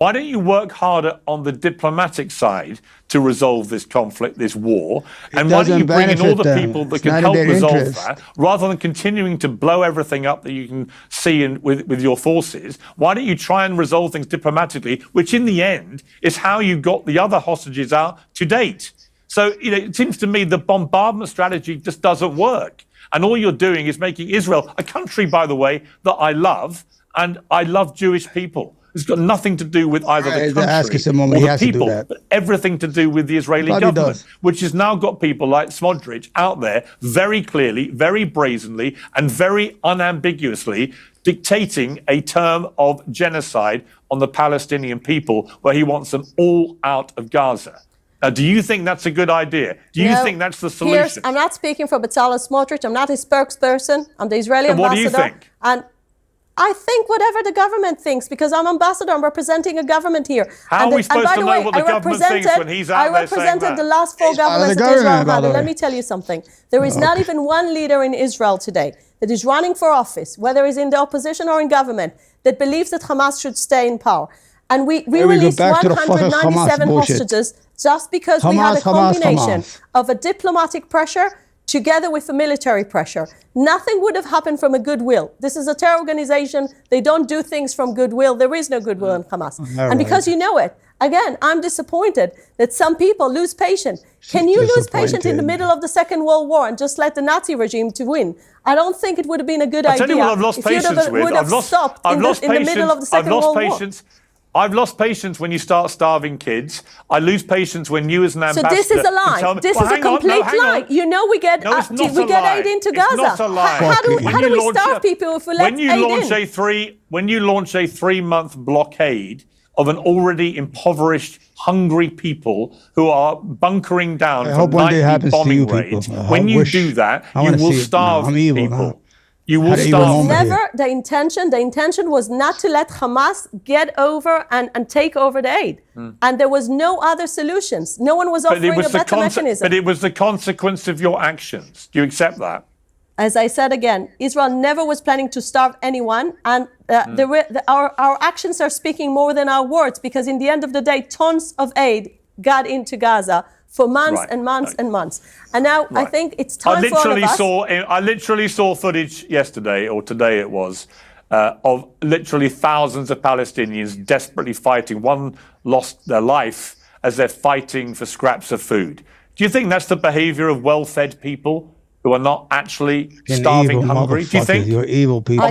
Why don't you work harder on the diplomatic side to resolve this conflict, this war? And why don't you bring in all the people that can help resolve that, rather than continuing to blow everything up that you can see with your forces? Why don't you try and resolve things diplomatically, which in the end is how you got the other hostages out to date? So, it seems to me the bombardment strategy just doesn't work. And all you're doing is making Israel, a country, by the way, that I love, and I love Jewish people. It's got nothing to do with either the country or the people, but everything to do with the Israeli government, which has now got people like Smotrich out there very clearly, very brazenly, and very unambiguously dictating a term of genocide on the Palestinian people, where he wants them all out of Gaza. Now, do you think that's a good idea? Do you think that's the solution? I'm not speaking for Bezalel Smotrich. I'm not his spokesperson. I'm the Israeli ambassador. What do you think? And I think whatever the government thinks, because I'm ambassador, I'm representing a government here. How are we supposed to know what the government thinks when he's out there saying that? I represented the last 4 governments that Israel had. And let me tell you something. There is not even one leader in Israel today that is running for office, whether he's in the opposition or in government, that believes that Hamas should stay in power. And we released 197 hostages just because we had a combination of a diplomatic pressure together with the military pressure. Nothing would have happened from a goodwill. This is a terror organization. They don't do things from goodwill. There is no goodwill in Hamas. And because you know it, again, I'm disappointed that some people lose patience. Can you lose patience in the middle of the Second World War and just let the Nazi regime to win? I don't think it would have been a good idea. I'll tell you what I've lost patience with. I've lost patience when you start starving kids. I lose patience when you, as an ambassador, so this is a lie. This is a complete lie. You know we get aid into Gaza. It's not a lie. How do we starve people if we let aid in? When you launch a 3-month blockade of an already impoverished, hungry people who are bunkering down from nightly bombing raids, when you do that, you will starve people. You will starve. Never the intention was not to let Hamas get over and take over the aid. And there was no other solutions. No one was offering a better mechanism. But it was the consequence of your actions. Do you accept that? As I said again, Israel never was planning to starve anyone. And our actions are speaking more than our words, because in the end of the day, tons of aid got into Gaza for months and months and months. And now I think it's time for all of us. I literally saw footage yesterday, or today it was, of literally thousands of Palestinians desperately fighting. One lost their life as they're fighting for scraps of food. Do you think that's the behavior of well-fed people who are not actually starving hungry? Do you think? You're evil people.